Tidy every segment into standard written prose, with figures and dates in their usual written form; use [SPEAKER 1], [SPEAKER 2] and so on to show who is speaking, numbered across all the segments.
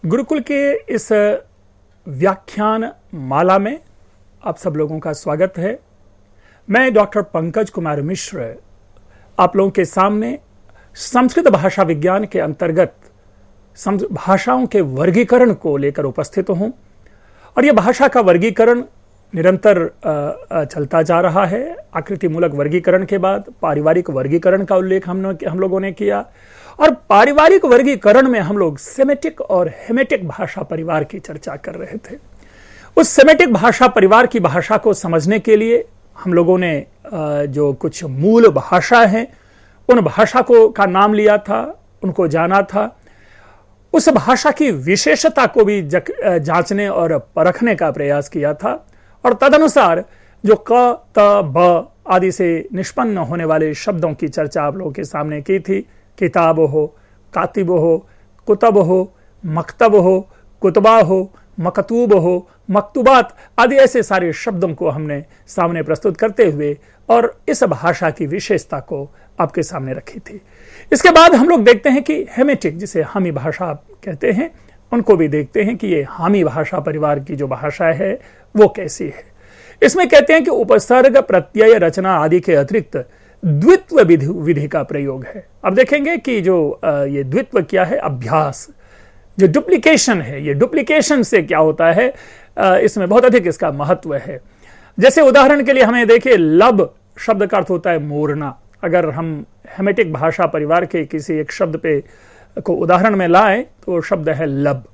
[SPEAKER 1] गुरुकुल के इस व्याख्यान माला में आप सब लोगों का स्वागत है। मैं डॉक्टर पंकज कुमार मिश्र आप लोगों के सामने संस्कृत भाषा विज्ञान के अंतर्गत भाषाओं के वर्गीकरण को लेकर उपस्थित हूं और यह भाषा का वर्गीकरण निरंतर चलता जा रहा है। आकृति मूलक वर्गीकरण के बाद पारिवारिक वर्गीकरण का उल्लेख हम लोगों ने किया और पारिवारिक वर्गीकरण में हम लोग सेमेटिक और हेमेटिक भाषा परिवार की चर्चा कर रहे थे। उस सेमेटिक भाषा परिवार की भाषा को समझने के लिए हम लोगों ने जो कुछ मूल भाषा हैं उन भाषा का नाम लिया था, उनको जाना था। उस भाषा की विशेषता को भी जांचने और परखने का प्रयास किया था और तदनुसार जो क, त, ब आदि से निष्पन्न होने वाले शब्दों की चर्चा आप लोगों के सामने की थी। किताब हो, कातिब हो, कुतब हो, मकतब हो, कुतबा हो, मकतूब हो, मकतूबात आदि ऐसे सारे शब्दों को हमने सामने प्रस्तुत करते हुए और इस भाषा की विशेषता को आपके सामने रखी थी। इसके बाद हम लोग देखते हैं कि हेमेटिक, जिसे हामी भाषा कहते हैं, उनको भी देखते हैं कि ये हामी भाषा परिवार की जो भाषा है वो कैसी है। इसमें कहते हैं कि उपसर्ग, प्रत्यय, रचना आदि के अतिरिक्त द्वित्व विधि का प्रयोग है। अब देखेंगे कि जो ये द्वित्व क्या है, अभ्यास, जो डुप्लीकेशन है, ये डुप्लीकेशन से क्या होता है, इसमें बहुत अधिक इसका महत्व है। जैसे उदाहरण के लिए हमें देखिए, लब शब्द का अर्थ होता है मोड़ना। अगर हम हेमेटिक भाषा परिवार के किसी एक शब्द पे को उदाहरण में लाएं तो शब्द है लब।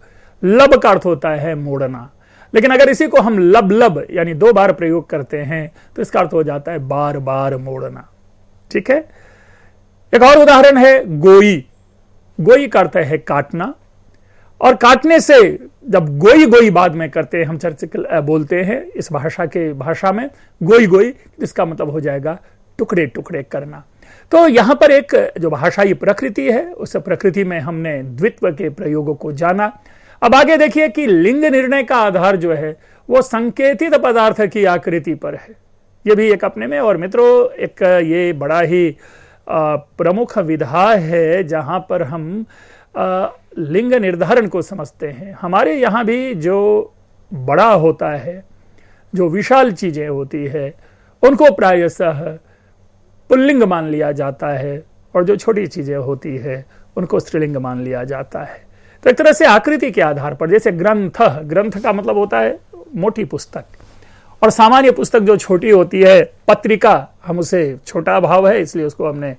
[SPEAKER 1] लब का अर्थ होता है मोड़ना, लेकिन अगर इसी को हम लब लब यानी 2 बार प्रयोग करते हैं तो इसका अर्थ हो जाता है बार बार मोड़ना। ठीक है। एक और उदाहरण है गोई। गोई का अर्थ है काटना, और काटने से जब गोई गोई बाद में करते हैं, हम चर्चा बोलते हैं इस भाषा में गोई गोई, इसका मतलब हो जाएगा टुकड़े टुकड़े करना। तो यहां पर एक जो भाषाई प्रकृति है, उस प्रकृति में हमने द्वित्व के प्रयोगों को जाना। अब आगे देखिए कि लिंग निर्णय का आधार जो है वो संकेतित पदार्थ की आकृति पर है। ये भी एक अपने में, और मित्रों एक ये बड़ा ही प्रमुख विधा है जहां पर हम लिंग निर्धारण को समझते हैं। हमारे यहां भी जो बड़ा होता है, जो विशाल चीजें होती है, उनको प्रायशः पुल्लिंग मान लिया जाता है, और जो छोटी चीजें होती है उनको स्त्रीलिंग मान लिया जाता है। तो एक तरह से आकृति के आधार पर, जैसे ग्रंथ, ग्रंथ का मतलब होता है मोटी पुस्तक, और सामान्य पुस्तक जो छोटी होती है, पत्रिका, हम उसे छोटा भाव है इसलिए उसको हमने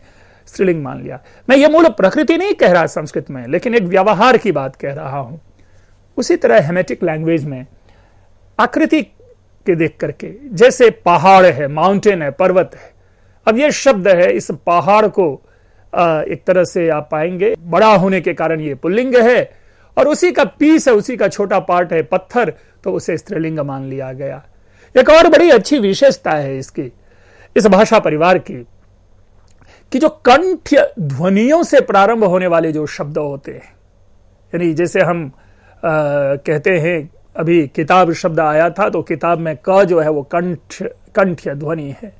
[SPEAKER 1] स्त्रीलिंग मान लिया। मैं ये मूल प्रकृति नहीं कह रहा संस्कृत में, लेकिन एक व्यवहार की बात कह रहा हूं। उसी तरह हेमेटिक लैंग्वेज में आकृति के देख करके, जैसे पहाड़ है, माउंटेन है, पर्वत है। अब ये शब्द है, इस पहाड़ को एक तरह से आप पाएंगे बड़ा होने के कारण ये पुल्लिंग है, और उसी का पीस है, उसी का छोटा पार्ट है पत्थर, तो उसे स्त्रीलिंग मान लिया गया। एक और बड़ी अच्छी विशेषता है इसकी, इस भाषा परिवार की, कि जो कंठ्य ध्वनियों से प्रारंभ होने वाले जो शब्द होते हैं, यानी जैसे हम कहते हैं, अभी किताब शब्द आया था तो किताब में क जो है वो कंठ्य ध्वनि है।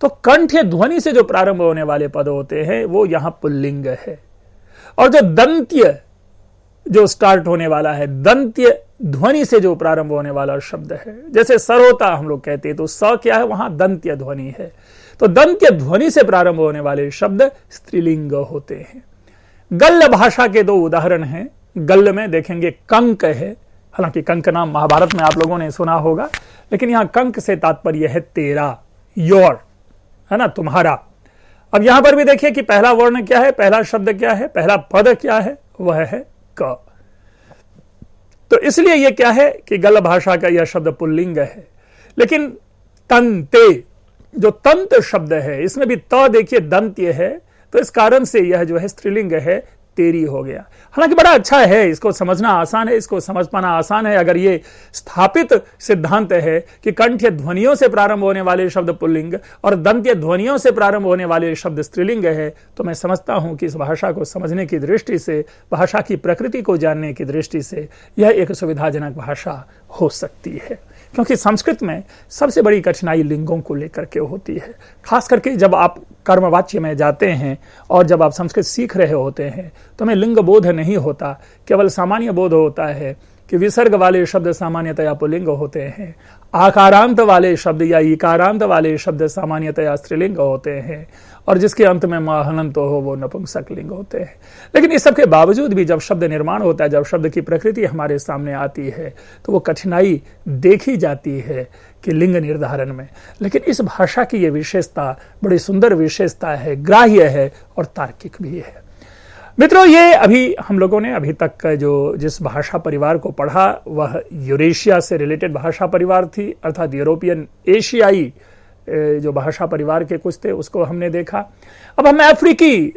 [SPEAKER 1] तो कंठ्य ध्वनि से जो प्रारंभ होने वाले पद होते हैं वो यहां पुल्लिंग है। और जो दंत्य जो स्टार्ट होने वाला है, दंत्य ध्वनि से जो प्रारंभ होने वाला शब्द है, जैसे सरोता हम लोग कहते हैं, तो स क्या है, वहां दंत्य ध्वनि है। तो दंत्य ध्वनि से प्रारंभ होने वाले शब्द स्त्रीलिंग होते हैं। गल्ल भाषा के 2 उदाहरण हैं। गल्ल में देखेंगे कंक है, हालांकि कंक नाम महाभारत में आप लोगों ने सुना होगा, लेकिन यहां कंक से तात्पर्य है तेरा, योर, है ना, तुम्हारा। अब यहां पर भी देखिए कि पहला वर्ण क्या है, पहला शब्द क्या है, पहला पद क्या है, वह है क। तो इसलिए यह क्या है कि गल्ल भाषा का यह शब्द पुल्लिंग है। लेकिन तंते, जो तंत शब्द है, इसमें भी त देखिए दंत्य है, तो इस कारण से यह जो है स्त्रीलिंग है, तेरी हो गया। हालांकि बड़ा अच्छा है, इसको समझना आसान है, इसको समझ पाना आसान है। अगर ये स्थापित सिद्धांत है कि कंठ्य ध्वनियों से प्रारंभ होने वाले शब्द पुल्लिंग और दंत्य ध्वनियों से प्रारंभ होने वाले शब्द स्त्रीलिंग है, तो मैं समझता हूं कि इस भाषा को समझने की दृष्टि से, भाषा की प्रकृति को जानने की दृष्टि से यह एक सुविधाजनक भाषा हो सकती है, क्योंकि संस्कृत में सबसे बड़ी कठिनाई लिंगों को लेकर के होती है। खास करके जब आप कर्मवाच्य में जाते हैं और जब आप संस्कृत सीख रहे होते हैं तो हमें लिंग बोध नहीं होता, केवल सामान्य बोध होता है कि विसर्ग वाले शब्द सामान्यतया पुल्लिंग होते हैं, आकारांत वाले शब्द या इकारांत वाले शब्द सामान्यतया स्त्रीलिंग होते हैं, और जिसके अंत में महनंत हो वो नपुंसक लिंग होते हैं। लेकिन इस सब के बावजूद भी जब शब्द निर्माण होता है, जब शब्द की प्रकृति हमारे सामने आती है, तो वो कठिनाई देखी जाती है कि लिंग निर्धारण में। लेकिन इस भाषा की ये विशेषता बड़ी सुंदर विशेषता है, ग्राह्य है और तार्किक भी है। मित्रों, ये अभी हम लोगों ने अभी तक जो जिस भाषा परिवार को पढ़ा वह यूरेशिया से रिलेटेड भाषा परिवार थी, अर्थात यूरोपियन एशियाई जो भाषा परिवार के कुछ थे उसको हमने देखा। अब हम अफ्रीकी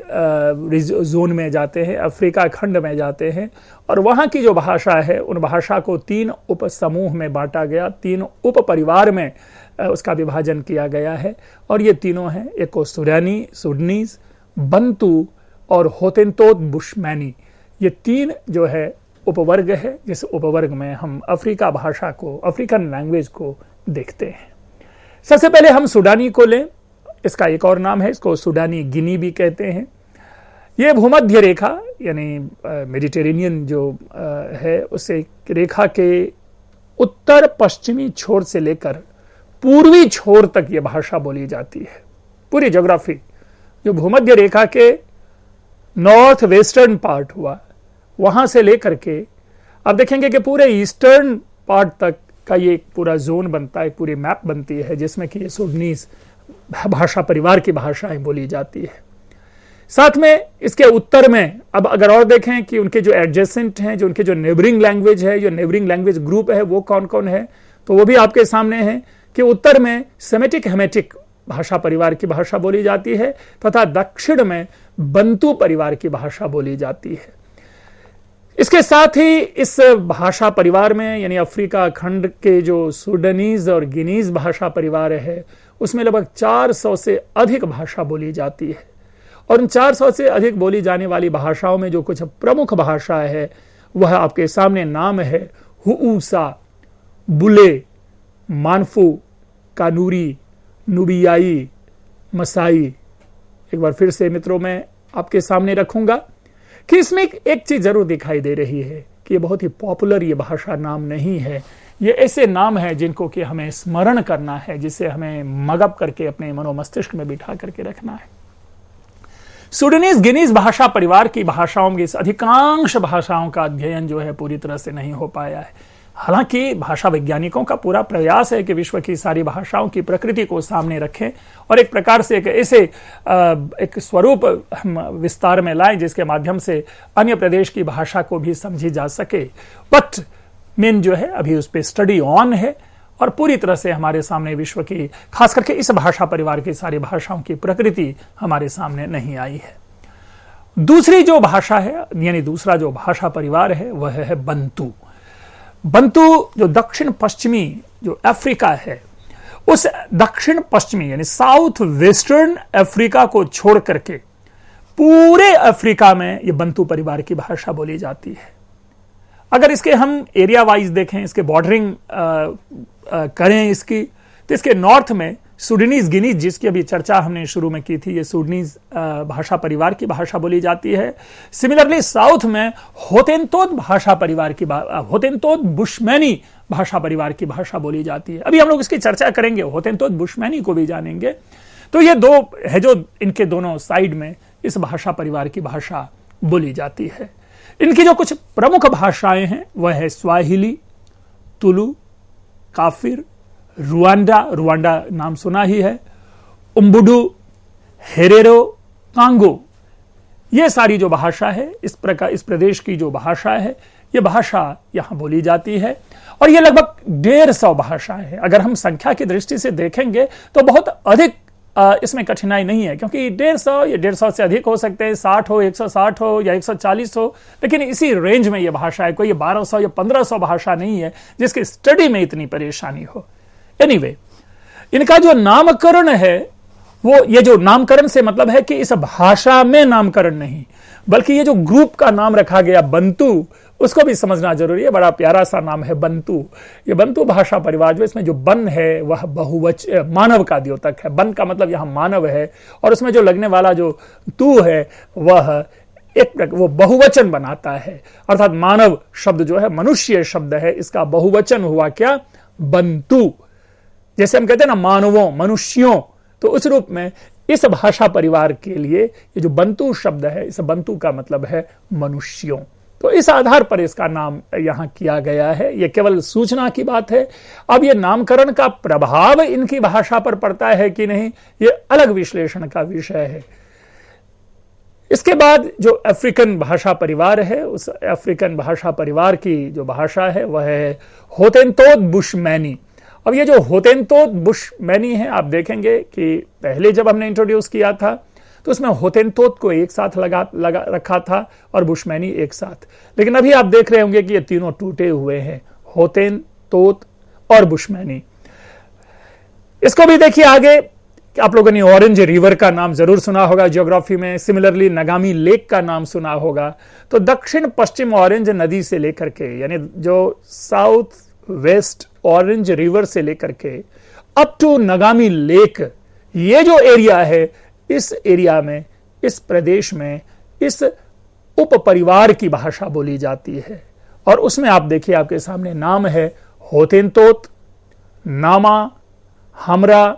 [SPEAKER 1] जोन में जाते हैं, अफ्रीका खंड में जाते हैं, और वहाँ की जो भाषा है उन भाषा को 3 उप समूह में बांटा गया, 3 उप परिवार में उसका विभाजन किया गया है। और ये तीनों हैं, एक को सुडानी, सुडनीज, बंतू और होतेंतोत बुशमैनी। ये 3 जो है उपवर्ग है, जिस उपवर्ग में हम अफ्रीका भाषा को, अफ्रीकन लैंग्वेज को देखते हैं। सबसे पहले हम सुडानी को लें। इसका एक और नाम है, इसको सुडानी गिनी भी कहते हैं। ये भूमध्य रेखा यानी मेडिटेरेनियन जो है उसे रेखा के उत्तर पश्चिमी छोर से लेकर पूर्वी छोर तक ये भाषा बोली जाती है। पूरी ज्योग्राफी जो भूमध्य रेखा के नॉर्थ वेस्टर्न पार्ट हुआ, वहां से लेकर के आप देखेंगे कि पूरे ईस्टर्न पार्ट तक का ये एक पूरा जोन बनता है, एक पूरी मैप बनती है जिसमें कि ये सुडनीज भाषा परिवार की भाषाएं बोली जाती है। साथ में इसके उत्तर में अब अगर और देखें कि उनके जो एडजेसेंट हैं, जो उनके जो नेबरिंग लैंग्वेज है, जो नेबरिंग लैंग्वेज ग्रुप है, वो कौन कौन है, तो वो भी आपके सामने है कि उत्तर में सेमेटिक हेमेटिक भाषा परिवार की भाषा बोली जाती है तथा दक्षिण में बंतू परिवार की भाषा बोली जाती है। इसके साथ ही इस भाषा परिवार में यानी अफ्रीका खंड के जो सुडानीज और गिनीज भाषा परिवार है उसमें लगभग 400 से अधिक भाषा बोली जाती है। और उन 400 से अधिक बोली जाने वाली भाषाओं में जो कुछ प्रमुख भाषा है वह आपके सामने नाम है हुऊसा, बुले, मानफू, कानूरी, नुबियाई, मसाई। एक बार फिर से मित्रों मैं आपके सामने रखूंगा कि इसमें एक चीज जरूर दिखाई दे रही है कि ये बहुत ही पॉपुलर ये भाषा नाम नहीं है। ये ऐसे नाम है जिनको कि हमें स्मरण करना है, जिसे हमें मगअप करके अपने मनोमस्तिष्क में बिठा करके रखना है। सुडानीज गिनीज भाषा परिवार की भाषाओं की अधिकांश भाषाओं का अध्ययन जो है पूरी तरह से नहीं हो पाया है। हालांकि भाषा वैज्ञानिकों का पूरा प्रयास है कि विश्व की सारी भाषाओं की प्रकृति को सामने रखें और एक प्रकार से एक ऐसे एक स्वरूप हम विस्तार में लाएं जिसके माध्यम से अन्य प्रदेश की भाषा को भी समझी जा सके। बट मेन जो है अभी उस पर स्टडी ऑन है और पूरी तरह से हमारे सामने विश्व की खास करके इस भाषा परिवार की सारी भाषाओं की प्रकृति हमारे सामने नहीं आई है। दूसरी जो भाषा है यानी दूसरा जो भाषा परिवार है वह है बंतू। बंतू जो दक्षिण पश्चिमी जो अफ्रीका है उस दक्षिण पश्चिमी यानी साउथ वेस्टर्न अफ्रीका को छोड़ करके पूरे अफ्रीका में ये बंतू परिवार की भाषा बोली जाती है। अगर इसके हम एरिया वाइज देखें, इसके बॉर्डरिंग करें इसकी, तो इसके नॉर्थ में सुडानीज गिनीज जिसकी अभी चर्चा हमने शुरू में की थी, ये सुडानीज भाषा परिवार की भाषा बोली जाती है। सिमिलरली साउथ में होतेंतोत भाषा परिवार की होतेंतोत बुशमैनी भाषा परिवार की भाषा बोली जाती है। अभी हम लोग इसकी चर्चा करेंगे, होतेंतोत बुशमैनी को भी जानेंगे। तो ये दो है जो इनके दोनों साइड में इस भाषा परिवार की भाषा बोली जाती है। इनकी जो कुछ प्रमुख भाषाएं हैं वह है स्वाहिली, तुलु, काफिर, रुवांडा नाम सुना ही है, उम्बुडू, हेरेरो, कांगो। ये सारी जो भाषा है इस प्रकार इस प्रदेश की जो भाषा है ये भाषा यहां बोली जाती है और ये लगभग 150 भाषाएं हैं। अगर हम संख्या की दृष्टि से देखेंगे तो बहुत अधिक इसमें कठिनाई नहीं है क्योंकि 150 या 150 से अधिक हो सकते हैं, 60 हो, 160 हो या 140 हो, लेकिन इसी रेंज में ये भाषा है। कोई 1200 या 1500 भाषा नहीं है जिसकी स्टडी में इतनी परेशानी हो। एनीवे, इनका जो नामकरण है वो ये जो नामकरण से मतलब है कि इस भाषा में नामकरण नहीं बल्कि ये जो ग्रुप का नाम रखा गया बंतू उसको भी समझना जरूरी है। बड़ा प्यारा सा नाम है बंतु। ये बंतु भाषा परिवार जो इसमें जो बन है वह बहुवचन मानव का द्योतक है। बन का मतलब यहां मानव है, और उसमें जो लगने वाला जो तू है वह वो बहुवचन बनाता है, अर्थात मानव शब्द जो है मनुष्य शब्द है, इसका बहुवचन हुआ क्या, बंतु। जैसे हम कहते हैं ना मानवों, मनुष्यों, तो उस रूप में इस भाषा परिवार के लिए ये जो बंतु शब्द है, इस बंतु का मतलब है मनुष्यों। तो इस आधार पर इसका नाम यहां किया गया है। यह केवल सूचना की बात है। अब यह नामकरण का प्रभाव इनकी भाषा पर पड़ता है कि नहीं, यह अलग विश्लेषण का विषय है। इसके बाद जो अफ्रीकन भाषा परिवार है, उस अफ्रीकन भाषा परिवार की जो भाषा है वह है होतेनतोत बुशमैनी। अब ये जो होतेनतोत बुशमैनी है, आप देखेंगे कि पहले जब हमने इंट्रोड्यूस किया था तो उसमें होतेनतोत को एक साथ लगा रखा था और बुशमैनी एक साथ, लेकिन अभी आप देख रहे होंगे कि ये तीनों टूटे हुए हैं, होतेनतोत और बुशमैनी। इसको भी देखिए आगे, आप लोगों ने ऑरेंज रिवर का नाम जरूर सुना होगा ज्योग्राफी में, सिमिलरली नगामी लेक का नाम सुना होगा। तो दक्षिण पश्चिम ऑरेंज नदी से लेकर के, यानी जो साउथ वेस्ट ऑरेंज रिवर से लेकर के अप टू नगामी लेक, ये जो एरिया है, इस एरिया में, इस प्रदेश में, इस उप परिवार की भाषा बोली जाती है। और उसमें आप देखिए आपके सामने नाम है होतेनतोत, नामा, हमरा,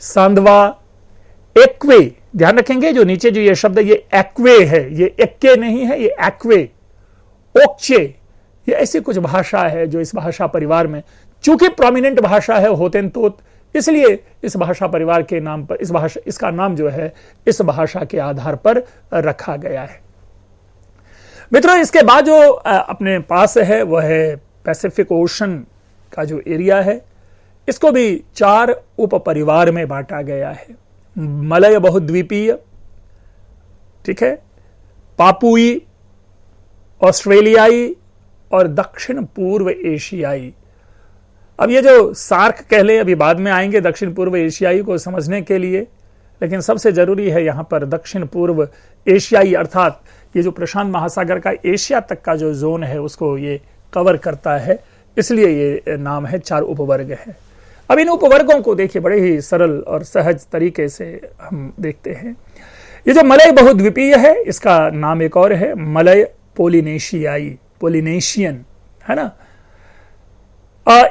[SPEAKER 1] सांदवा, एक्वे। ध्यान रखेंगे जो नीचे जो ये शब्द, ये एक्वे है, ये एक्के नहीं है, ये एक्वे, ओक्चे, ये ऐसी कुछ भाषा है जो इस भाषा परिवार में, चूंकि प्रोमिनेंट भाषा है होतेनतोत, इसलिए इस भाषा परिवार के नाम पर इसका नाम जो है इस भाषा के आधार पर रखा गया है। मित्रों, इसके बाद जो अपने पास है वह है पैसिफिक ओशन का जो एरिया है, इसको भी 4 उप परिवार में बांटा गया है। मलय बहुद्वीपीय, ठीक है, पापुई, ऑस्ट्रेलियाई और दक्षिण पूर्व एशियाई। अब ये जो सार्क कह ले, अभी बाद में आएंगे दक्षिण पूर्व एशियाई को समझने के लिए, लेकिन सबसे जरूरी है यहां पर दक्षिण पूर्व एशियाई, अर्थात ये जो प्रशांत महासागर का एशिया तक का जो जोन है उसको ये कवर करता है, इसलिए ये नाम है 4 उपवर्ग है। अब इन उपवर्गों को देखिए बड़े ही सरल और सहज तरीके से हम देखते हैं। ये जो मलय बहुद्वीपीय है, इसका नाम एक और है मलय पोलिनेशियाई, पोलिनेशियन, है ना।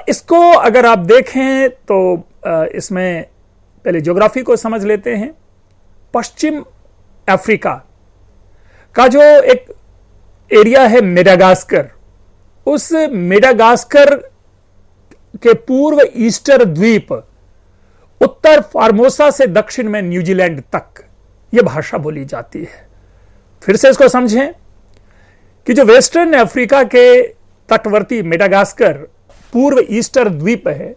[SPEAKER 1] इसको अगर आप देखें तो इसमें पहले ज्योग्राफी को समझ लेते हैं। पश्चिम अफ्रीका का जो एक एरिया है मेडागास्कर, उस मेडागास्कर के पूर्व ईस्टर द्वीप, उत्तर फार्मोसा से दक्षिण में न्यूजीलैंड तक यह भाषा बोली जाती है। फिर से इसको समझें कि जो वेस्टर्न अफ्रीका के तटवर्ती मेडागास्कर पूर्व ईस्टर द्वीप है,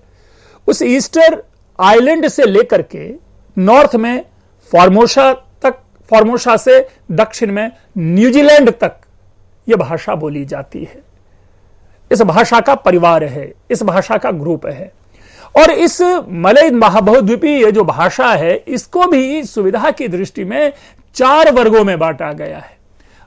[SPEAKER 1] उस ईस्टर आइलैंड से लेकर के नॉर्थ में फार्मोसा तक, फार्मोसा से दक्षिण में न्यूजीलैंड तक यह भाषा बोली जाती है। इस भाषा का परिवार है, इस भाषा का ग्रुप है। और इस मलय बहुद्वीपीय जो भाषा है, इसको भी सुविधा की दृष्टि में 4 वर्गों में बांटा गया है।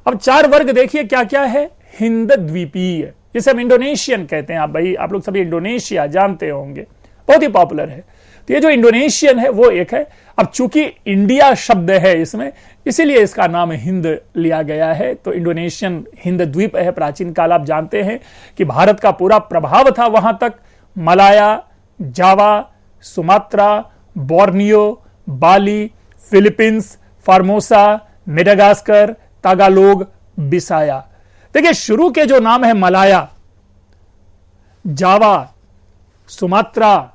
[SPEAKER 1] अब 4 वर्ग देखिए क्या क्या है। हिंद द्वीपीय, जिसे हम इंडोनेशियन कहते हैं, आप लोग सभी इंडोनेशिया जानते होंगे, बहुत ही पॉपुलर है। तो ये जो इंडोनेशियन है वो एक है। अब चूंकि इंडिया शब्द है इसमें, इसीलिए इसका नाम हिंद लिया गया है। तो इंडोनेशियन हिंद द्वीप है। प्राचीन काल आप जानते हैं कि भारत का पूरा प्रभाव था वहां तक। मलाया, जावा, सुमात्रा, बोर्नियो, बाली, फिलीपींस, फार्मोसा, मेडागास्कर, तागालोग, बिसाया। देखिए शुरू के जो नाम है मलाया, जावा, सुमात्रा,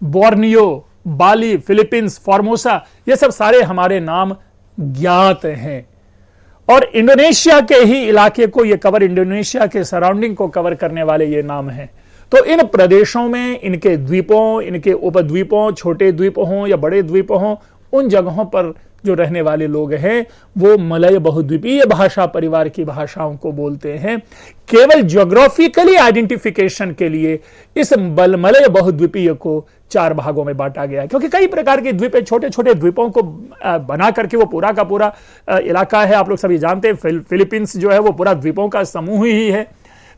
[SPEAKER 1] बोर्नियो, बाली, फिलीपींस, फार्मोसा, ये सब सारे हमारे नाम ज्ञात हैं। और इंडोनेशिया के ही इलाके को ये कवर, इंडोनेशिया के सराउंडिंग को कवर करने वाले ये नाम हैं। तो इन प्रदेशों में इनके द्वीपों, इनके उपद्वीपों, छोटे द्वीप हों या बड़े द्वीप हों, उन जगहों पर जो रहने वाले लोग हैं वो मलय बहुद्वीपीय भाषा परिवार की भाषाओं को बोलते हैं। केवल ज्योग्राफिकली आइडेंटिफिकेशन के लिए इस मलय बहुद्वीपीय को 4 भागों में बांटा गया है, क्योंकि कई प्रकार के द्वीप, छोटे छोटे द्वीपों को बना करके वो पूरा का पूरा इलाका है। आप लोग सभी जानते हैं फिलीपींस जो है वो पूरा द्वीपों का समूह ही है।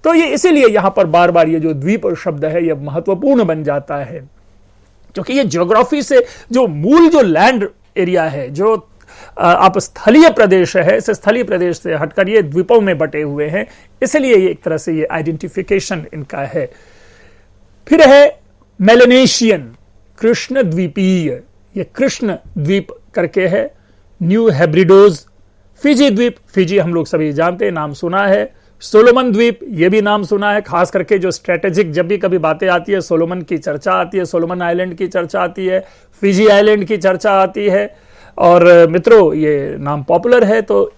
[SPEAKER 1] तो ये इसीलिए यहां पर बार बार ये जो द्वीप शब्द है ये महत्वपूर्ण बन जाता है, क्योंकि ये ज्योग्राफी से जो मूल जो लैंड एरिया है, जो आप स्थलीय प्रदेश है, इस स्थलीय प्रदेश से हटकर ये द्वीपों में बटे हुए हैं, इसलिए ये एक तरह से ये आइडेंटिफिकेशन इनका है। फिर है मेलेनेशियन, कृष्ण द्वीपीय, ये कृष्ण द्वीप करके है। न्यू हेब्रिडोज, फिजी द्वीप, फिजी हम लोग सभी जानते हैं, नाम सुना है। सोलोमन द्वीप, ये भी नाम सुना है, खास करके जो स्ट्रेटेजिक जब भी कभी बातें आती है सोलोमन की चर्चा आती है, सोलोमन आइलैंड की चर्चा आती है, फिजी आइलैंड की चर्चा आती है। और मित्रों ये नाम पॉपुलर है, तो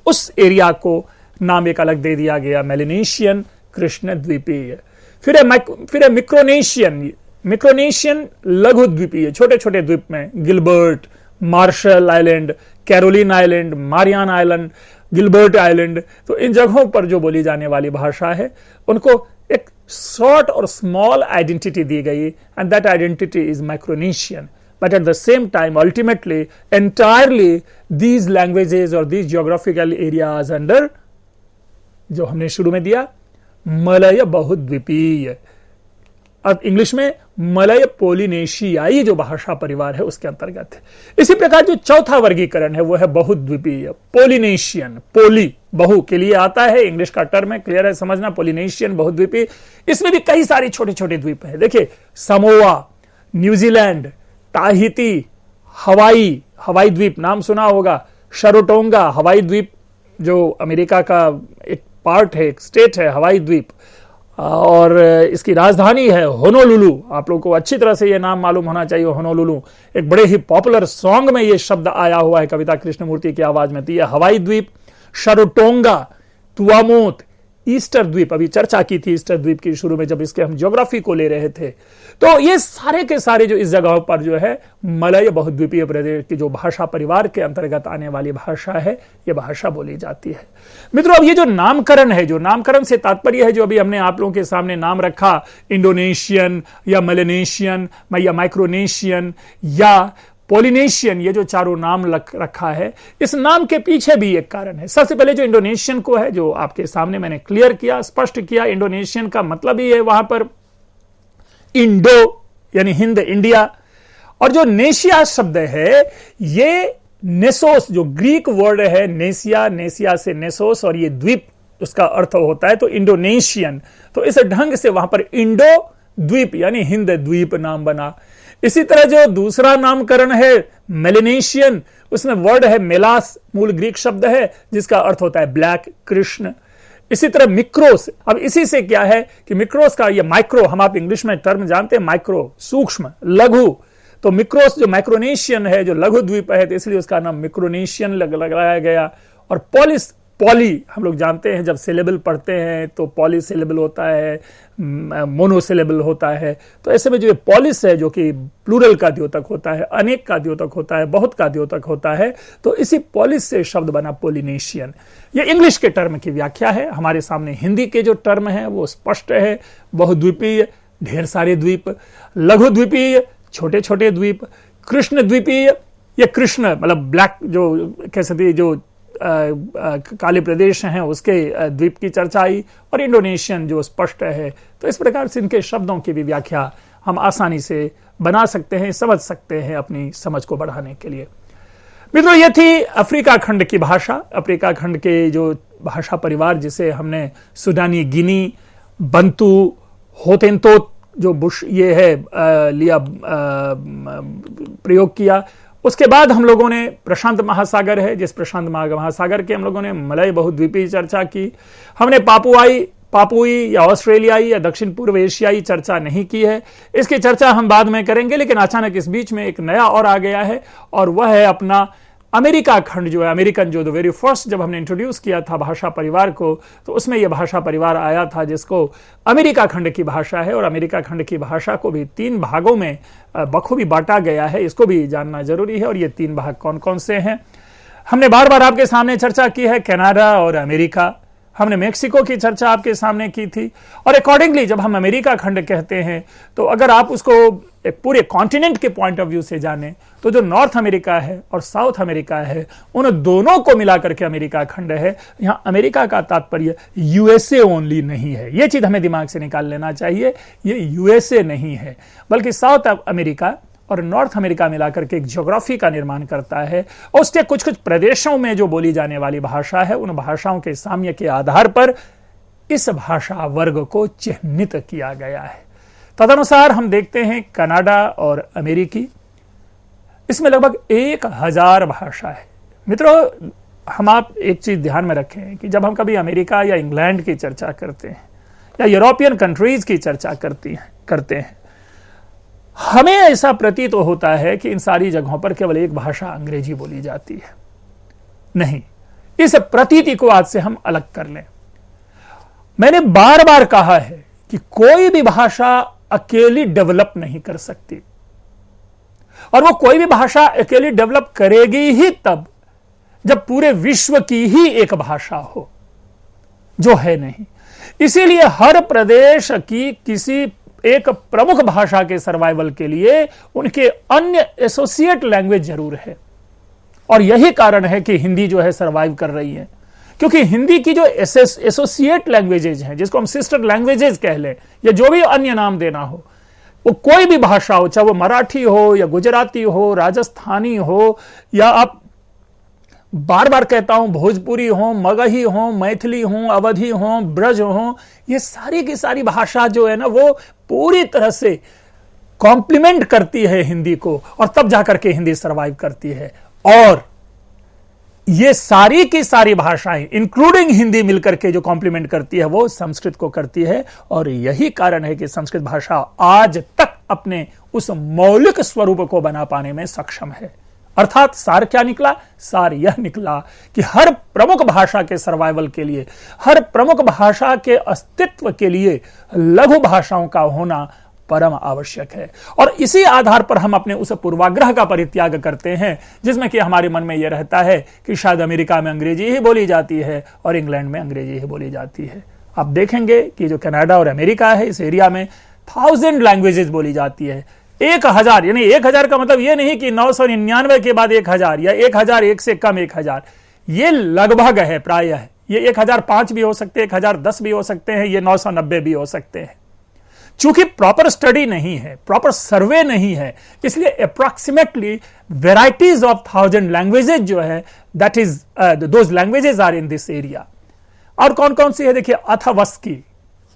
[SPEAKER 1] उस एरिया को नाम एक अलग दे दिया गया, मेलेनेशियन, कृष्ण द्वीपीय। फिर है मिक्रोनेशियन, मिक्रोनेशियन लघु द्वीपीय, छोटे छोटे द्वीप में, Gilbert, Marshall Island, Caroline Island, Mariana Island, Gilbert Island, तो इन जगहों पर जो बोली जाने वाली भाषा है उनको एक शॉर्ट और स्मॉल आइडेंटिटी दी गई, and that identity is Micronesian. But at the same time, ultimately, entirely these languages or these geographical areas under जो हमने शुरू में दिया मलय बहुद्वीपीय, अब इंग्लिश में मलय पोलिनेशियाई जो भाषा परिवार है उसके अंतर्गत है। इसी प्रकार जो चौथा वर्गीकरण है वो है बहुद्वीपीय, पोलिनेशियन। पोली बहु के लिए आता है, इंग्लिश का टर्म है, क्लियर है समझना, पोलिनेशियन बहुद्वीपीय। इसमें भी कई सारे छोटे छोटे द्वीप हैं। देखिए समोआ, न्यूजीलैंड, ताहिती, हवाई द्वीप नाम सुना होगा, शरोटोंगा हवाई द्वीप जो अमेरिका का एक पार्ट है, एक स्टेट है हवाई द्वीप, और इसकी राजधानी है होनोलुलु। आप लोगों को अच्छी तरह से यह नाम मालूम होना चाहिए, होनोलुलु। एक बड़े ही पॉपुलर सॉन्ग में यह शब्द आया हुआ है, कविता कृष्णमूर्ति की आवाज में। तो यह हवाई द्वीप, शरोटोंगा, तुआमोत, ईस्टर द्वीप, अभी चर्चा की थी ईस्टर द्वीप की शुरू में जब इसके हम ज्योग्राफी को ले रहे थे। तो ये सारे के सारे जो इस जगह पर जो है मलय बहुद्वीपीय प्रदेश की जो भाषा परिवार के अंतर्गत आने वाली भाषा है, ये भाषा बोली जाती है। मित्रों अब ये जो नामकरण है, जो नामकरण से तात्पर्य है, जो अभी हमने आप लोगों के सामने नाम रखा, इंडोनेशियन या मेलेनेशियन या माइक्रोनेशियन या पोलिनेशियन, ये जो चारों नाम रखा है, इस नाम के पीछे भी एक कारण है। सबसे पहले जो इंडोनेशियन को है, जो आपके सामने मैंने क्लियर किया, स्पष्ट किया, इंडोनेशियन का मतलब ही है वहां पर इंडो यानी हिंद, इंडिया। और जो नेशिया शब्द है, ये नेसोस जो ग्रीक वर्ड है, नेसिया, नेसिया से नेसोस, और ये द्वीप उसका अर्थ होता है तो इंडोनेशियन। तो इस ढंग से वहां पर इंडो द्वीप यानी हिंद द्वीप नाम बना। इसी तरह जो दूसरा नामकरण है मेलेनेशियन, उसमें वर्ड है मेलास, मूल ग्रीक शब्द है जिसका अर्थ होता है ब्लैक, कृष्ण। इसी तरह मिक्रोस, अब इसी से क्या है कि मिक्रोस का ये माइक्रो, हम आप इंग्लिश में टर्म जानते हैं माइक्रो, सूक्ष्म, लघु। तो मिक्रोस जो माइक्रोनेशियन है, जो लघु द्वीप है, तो इसलिए उसका नाम मिक्रोनेशियन लगाया गया। और पॉलिस, पॉली हम लोग जानते हैं, जब सिलेबल पढ़ते हैं तो पॉली सिलेबल होता है, मोनोसिलेबल होता है। तो ऐसे में जो पॉलिस है, जो कि प्लूरल का द्योतक होता है, अनेक का द्योतक होता है, बहुत का द्योतक होता है, तो इसी पॉलिस से शब्द बना पोलिनेशियन। ये इंग्लिश के टर्म की व्याख्या है। हमारे सामने हिंदी के जो टर्म है वो स्पष्ट है, बहुद्वीपीय, ढेर सारे द्वीप, लघु द्वीपीय, छोटे छोटे द्वीप, कृष्ण द्वीपीय, ये कृष्ण मतलब ब्लैक जो कह सकते जो काले प्रदेश हैं उसके द्वीप की चर्चा आई, और इंडोनेशियन जो स्पष्ट है। तो इस प्रकार से इनके शब्दों की भी व्याख्या हम आसानी से बना सकते हैं, समझ सकते हैं अपनी समझ को बढ़ाने के लिए। मित्रों ये थी अफ्रीका खंड की भाषा, अफ्रीका खंड के जो भाषा परिवार जिसे हमने सुडानी गिनी, बंतु, होतेंतोत जो बुश ये है लिया प्रयोग किया। उसके बाद हम लोगों ने प्रशांत महासागर है, जिस प्रशांत महासागर के हम लोगों ने मलय बहुद्वीपीय चर्चा की। हमने पापुई या ऑस्ट्रेलियाई या दक्षिण पूर्व एशियाई चर्चा नहीं की है, इसकी चर्चा हम बाद में करेंगे। लेकिन अचानक इस बीच में एक नया और आ गया है, और वह है अपना अमेरिका खंड जो है, अमेरिकन जो वेरी फर्स्ट जब हमने इंट्रोड्यूस किया था भाषा परिवार को, तो उसमें यह भाषा परिवार आया था जिसको अमेरिका खंड की भाषा है। और अमेरिका खंड की भाषा को भी 3 भागों में बखूबी बांटा गया है, इसको भी जानना जरूरी है। और ये 3 भाग कौन कौन से हैं हमने बार बार आपके सामने चर्चा की है, कनाडा और अमेरिका, हमने मेक्सिको की चर्चा आपके सामने की थी, और अकॉर्डिंगली जब हम अमेरिका खंड कहते हैं तो अगर आप उसको एक पूरे कॉन्टिनेंट के पॉइंट ऑफ व्यू से जाने तो जो नॉर्थ अमेरिका है और साउथ अमेरिका है, उन दोनों को मिलाकर के अमेरिका खंड है। यहां अमेरिका का तात्पर्य यूएसए ओनली नहीं है, यह चीज हमें दिमाग से निकाल लेना चाहिए। ये यूएसए नहीं है, बल्कि साउथ अमेरिका और नॉर्थ अमेरिका मिलाकर के एक ज्योग्राफी का निर्माण करता है, और उसके कुछ कुछ प्रदेशों में जो बोली जाने वाली भाषा है, उन भाषाओं के साम्य के आधार पर इस भाषा वर्ग को चिह्नित किया गया है। तदनुसार हम देखते हैं कनाडा और अमेरिकी, इसमें लगभग 1000 भाषा है। मित्रों, हम आप एक चीज ध्यान में रखें कि जब हम कभी अमेरिका या इंग्लैंड की चर्चा करते हैं या यूरोपियन कंट्रीज की चर्चा करते हैं, हमें ऐसा प्रतीत होता है कि इन सारी जगहों पर केवल एक भाषा अंग्रेजी बोली जाती है। नहीं, इस प्रतीति को आज से हम अलग कर लें। मैंने बार बार कहा है कि कोई भी भाषा अकेली डेवलप नहीं कर सकती, और वो कोई भी भाषा अकेली डेवलप करेगी ही तब जब पूरे विश्व की ही एक भाषा हो, जो है नहीं। इसीलिए हर प्रदेश की किसी एक प्रमुख भाषा के सर्वाइवल के लिए उनके अन्य एसोसिएट लैंग्वेज जरूर है, और यही कारण है कि हिंदी जो है सर्वाइव कर रही है, क्योंकि हिंदी की जो एसोसिएट लैंग्वेजेज हैं, जिसको हम सिस्टर लैंग्वेजेज कह लें या जो भी अन्य नाम देना हो, वो कोई भी भाषा हो, चाहे वो मराठी हो या गुजराती हो, राजस्थानी हो, या आप बार बार कहता हूं भोजपुरी हो, मगही हो, मैथिली हो, अवधी हो, ब्रज हो, ये सारी की सारी भाषा जो है ना, वो पूरी तरह से कॉम्प्लीमेंट करती है हिंदी को, और तब जाकर के हिंदी सरवाइव करती है। और ये सारी की सारी भाषाएं इंक्लूडिंग हिंदी मिलकर के जो कॉम्प्लीमेंट करती है, वो संस्कृत को करती है। और यही कारण है कि संस्कृत भाषा आज तक अपने उस मौलिक स्वरूप को बना पाने में सक्षम है। अर्थात सार क्या निकला? सार यह निकला कि हर प्रमुख भाषा के सर्वाइवल के लिए, हर प्रमुख भाषा के अस्तित्व के लिए लघु भाषाओं का होना परम आवश्यक है। और इसी आधार पर हम अपने उस पूर्वाग्रह का परित्याग करते हैं जिसमें कि हमारे मन में यह रहता है कि शायद अमेरिका में अंग्रेजी ही बोली जाती है और इंग्लैंड में अंग्रेजी ही बोली जाती है। आप देखेंगे कि जो कनाडा और अमेरिका है, इस एरिया में 1000 लैंग्वेजेस बोली जाती है। 1000, यानी 1000 का मतलब यह नहीं कि 999 के बाद 1000 या 1001 से कम 1000, ये लगभग है, प्राय है। ये 1005 भी हो सकते हैं, 1010 भी हो सकते हैं, ये 990 भी हो सकते हैं। चूंकि प्रॉपर स्टडी नहीं है, प्रॉपर सर्वे नहीं है, इसलिए अप्रॉक्सीमेटली वेराइटीज ऑफ 1000 लैंग्वेजेज जो है, that is those languages are in this area. और कौन कौन सी है? देखिए, अथवस्की,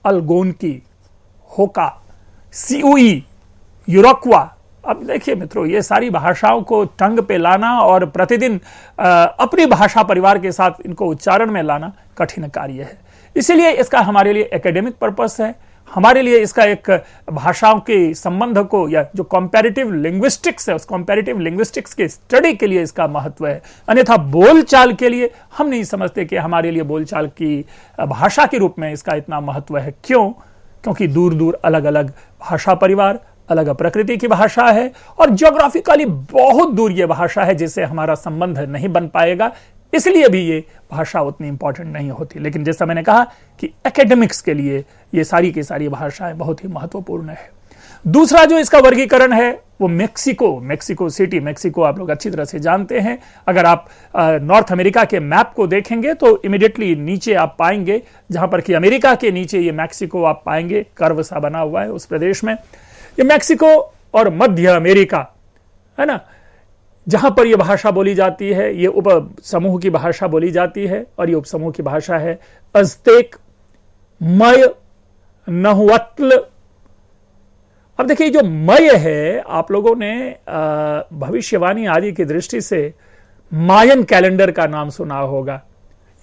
[SPEAKER 1] अल्गोनकी, होका, सिउई, यूरोक्वा। अब देखिए मित्रों, ये सारी भाषाओं को टंग पे लाना और प्रतिदिन अपनी भाषा परिवार के साथ इनको उच्चारण में लाना कठिन कार्य है। इसीलिए इसका हमारे लिए एकेडमिक पर्पस है, हमारे लिए इसका एक भाषाओं के संबंध को या जो कंपैरेटिव लिंग्विस्टिक्स है, उस कंपैरेटिव लिंग्विस्टिक्स के स्टडी के लिए इसका महत्व है। अन्यथा बोलचाल के लिए हम नहीं समझते कि हमारे लिए बोलचाल की भाषा के रूप में इसका इतना महत्व है। क्यों? क्योंकि दूर दूर अलग अलग भाषा परिवार, अलग प्रकृति की भाषा है, और ज्योग्राफिकली बहुत दूर ये भाषा है जिससे हमारा संबंध नहीं बन पाएगा, इसलिए भी ये भाषा उतनी इंपॉर्टेंट नहीं होती। लेकिन जैसा मैंने कहा कि एकेडमिक्स के लिए ये सारी की सारी भाषाएं बहुत ही महत्वपूर्ण है। दूसरा जो इसका वर्गीकरण है वो मेक्सिको सिटी, मेक्सिको आप लोग अच्छी तरह से जानते हैं। अगर आप नॉर्थ अमेरिका के मैप को देखेंगे तो इमीडिएटली नीचे आप पाएंगे, जहां पर कि अमेरिका के नीचे ये मैक्सिको आप पाएंगे, कर्व सा बना हुआ है उस प्रदेश में। ये मैक्सिको और मध्य अमेरिका है ना, जहां पर यह भाषा बोली जाती है, ये उप समूह की भाषा बोली जाती है, और ये उप समूह की भाषा है अज़्तेक, मय, नहुअत्ल। अब देखिए, जो मय है, आप लोगों ने भविष्यवाणी आदि की दृष्टि से मायन कैलेंडर का नाम सुना होगा,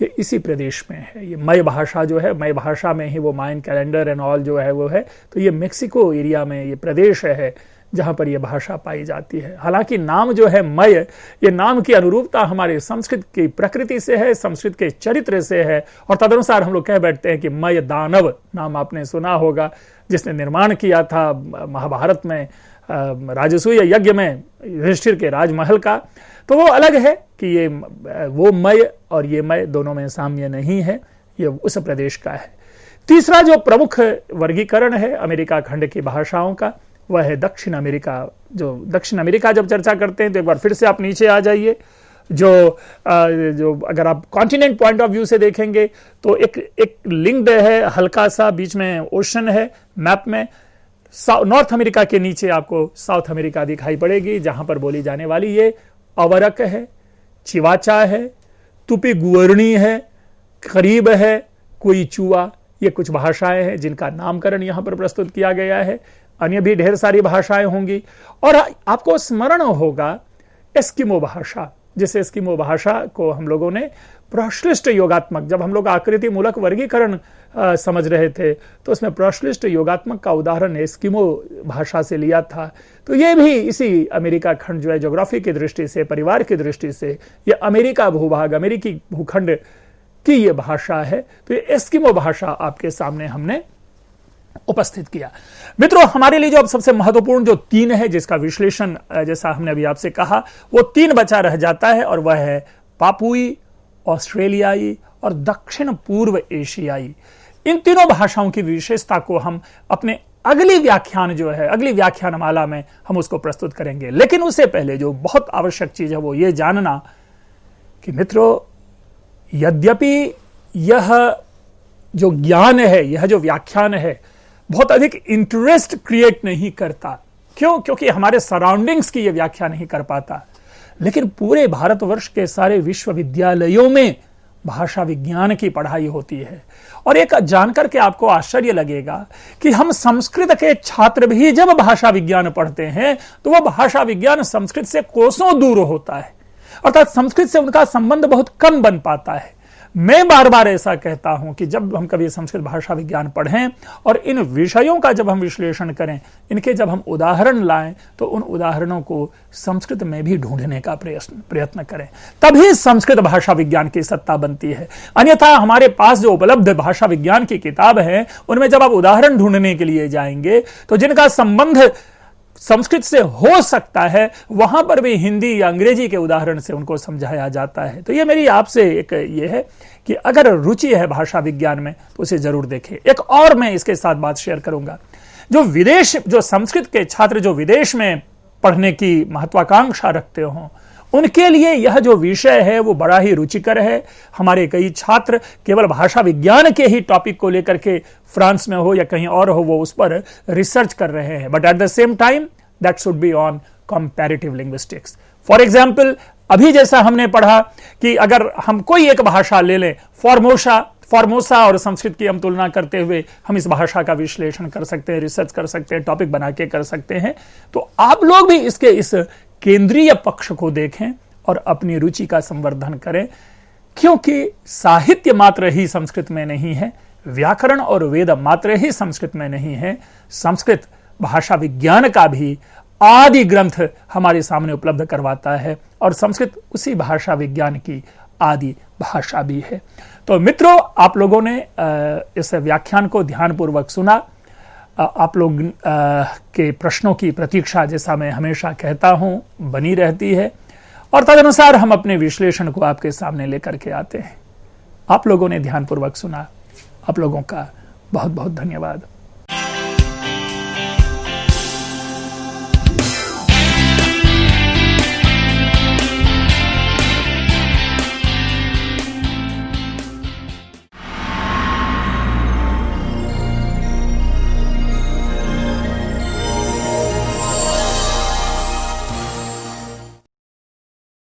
[SPEAKER 1] ये इसी प्रदेश में है। ये मय भाषा जो है, मय भाषा में ही वो मायन कैलेंडर एंड ऑल जो है वो है। तो ये मेक्सिको एरिया में ये प्रदेश है जहां पर यह भाषा पाई जाती है। हालांकि नाम जो है मय, ये नाम की अनुरूपता हमारे संस्कृत की प्रकृति से है, संस्कृत के चरित्र से है, और तदनुसार हम लोग कह बैठते हैं कि मय दानव नाम आपने सुना होगा, जिसने निर्माण किया था महाभारत में राजसूय यज्ञ में युधिष्ठिर के राजमहल का। तो वो अलग है कि ये वो मय और ये मय दोनों में साम्य नहीं है। ये उस प्रदेश का है। तीसरा जो प्रमुख वर्गीकरण है अमेरिका खंड की भाषाओं का, वह है दक्षिण अमेरिका। जो दक्षिण अमेरिका जब चर्चा करते हैं तो एक बार फिर से आप नीचे आ जाइए। जो अगर आप कॉन्टिनेंट पॉइंट ऑफ व्यू से देखेंगे तो एक लिंक्ड है, हल्का सा बीच में ओशन है मैप में। नॉर्थ अमेरिका के नीचे आपको साउथ अमेरिका दिखाई पड़ेगी, जहां पर बोली जाने वाली ये अवरक है, चिवाचा है, तुपी गुअर्नी है, करीब है, कोई चुआ। ये कुछ भाषाएं हैं जिनका नामकरण यहां पर प्रस्तुत किया गया है। अन्य भी ढेर सारी भाषाएं होंगी। और आपको स्मरण होगा एस्किमो भाषा, जिस एस्किमो भाषा को हम लोगों ने प्रश्लिष्ट योगात्मक, जब हम लोग आकृति मूलक वर्गीकरण समझ रहे थे तो उसमें प्रश्लिष्ट योगात्मक का उदाहरण एस्किमो भाषा से लिया था। तो ये भी इसी अमेरिका खंड जो है ज्योग्राफी की दृष्टि से, परिवार की दृष्टि से, ये अमेरिका भूभाग, अमेरिकी भूखंड की ये भाषा है। तो ये एस्किमो भाषा आपके सामने हमने उपस्थित किया। मित्रों, हमारे लिए जो अब सबसे महत्वपूर्ण जो 3 है, जिसका विश्लेषण जैसा हमने अभी आपसे कहा, वो 3 बचा रह जाता है, और वह है पापुई, ऑस्ट्रेलियाई और दक्षिण पूर्व एशियाई। इन तीनों भाषाओं की विशेषता को हम अपने अगली व्याख्यान जो है, अगली व्याख्यानमाला में हम उसको प्रस्तुत करेंगे। लेकिन उससे पहले जो बहुत आवश्यक चीज है वो ये जानना कि मित्रों, यद्यपि यह जो ज्ञान है, यह जो व्याख्यान है, बहुत अधिक इंटरेस्ट क्रिएट नहीं करता। क्यों? क्योंकि हमारे सराउंडिंग्स की यह व्याख्या नहीं कर पाता। लेकिन पूरे भारतवर्ष के सारे विश्वविद्यालयों में भाषा विज्ञान की पढ़ाई होती है। और एक जानकर के आपको आश्चर्य लगेगा कि हम संस्कृत के छात्र भी जब भाषा विज्ञान पढ़ते हैं तो वह भाषा विज्ञान संस्कृत से कोसों दूर होता है, अर्थात संस्कृत से उनका संबंध बहुत कम बन पाता है। मैं बार बार ऐसा कहता हूं कि जब हम कभी संस्कृत भाषा विज्ञान पढ़ें और इन विषयों का जब हम विश्लेषण करें, इनके जब हम उदाहरण लाएं, तो उन उदाहरणों को संस्कृत में भी ढूंढने का प्रयत्न करें, तभी संस्कृत भाषा विज्ञान की सत्ता बनती है। अन्यथा हमारे पास जो उपलब्ध भाषा विज्ञान की किताब है, उनमें जब आप उदाहरण ढूंढने के लिए जाएंगे तो जिनका संबंध संस्कृत से हो सकता है, वहां पर भी हिंदी या अंग्रेजी के उदाहरण से उनको समझाया जाता है। तो ये मेरी आपसे एक ये है कि अगर रुचि है भाषा विज्ञान में तो उसे जरूर देखें। एक और मैं इसके साथ बात शेयर करूंगा, जो संस्कृत के छात्र जो विदेश में पढ़ने की महत्वाकांक्षा रखते हों, उनके लिए यह जो विषय है वो बड़ा ही रुचिकर है। हमारे कई छात्र केवल भाषा विज्ञान के ही टॉपिक को लेकर के फ्रांस में हो या कहीं और हो, वो उस पर रिसर्च कर रहे हैं, but at the same time that should be on comparative linguistics. For example, अभी जैसा हमने पढ़ा कि अगर हम कोई एक भाषा ले लें, फॉर्मोसा और संस्कृत की हम तुलना करते हुए हम इस भाषा का विश्लेषण कर सकते हैं, रिसर्च कर सकते हैं, टॉपिक बना के कर सकते हैं। तो आप लोग भी इसके इस केंद्रीय पक्ष को देखें और अपनी रुचि का संवर्धन करें, क्योंकि साहित्य मात्र ही संस्कृत में नहीं है, व्याकरण और वेद मात्र ही संस्कृत में नहीं है, संस्कृत भाषा विज्ञान का भी आदि ग्रंथ हमारे सामने उपलब्ध करवाता है, और संस्कृत उसी भाषा विज्ञान की आदि भाषा भी है। तो मित्रों, आप लोगों ने इस व्याख्यान को ध्यानपूर्वक सुना। आप लोग के प्रश्नों की प्रतीक्षा, जैसा मैं हमेशा कहता हूं, बनी रहती है, और तदनुसार हम अपने विश्लेषण को आपके सामने लेकर के आते हैं। आप लोगों ने ध्यानपूर्वक सुना, आप लोगों का बहुत बहुत धन्यवाद।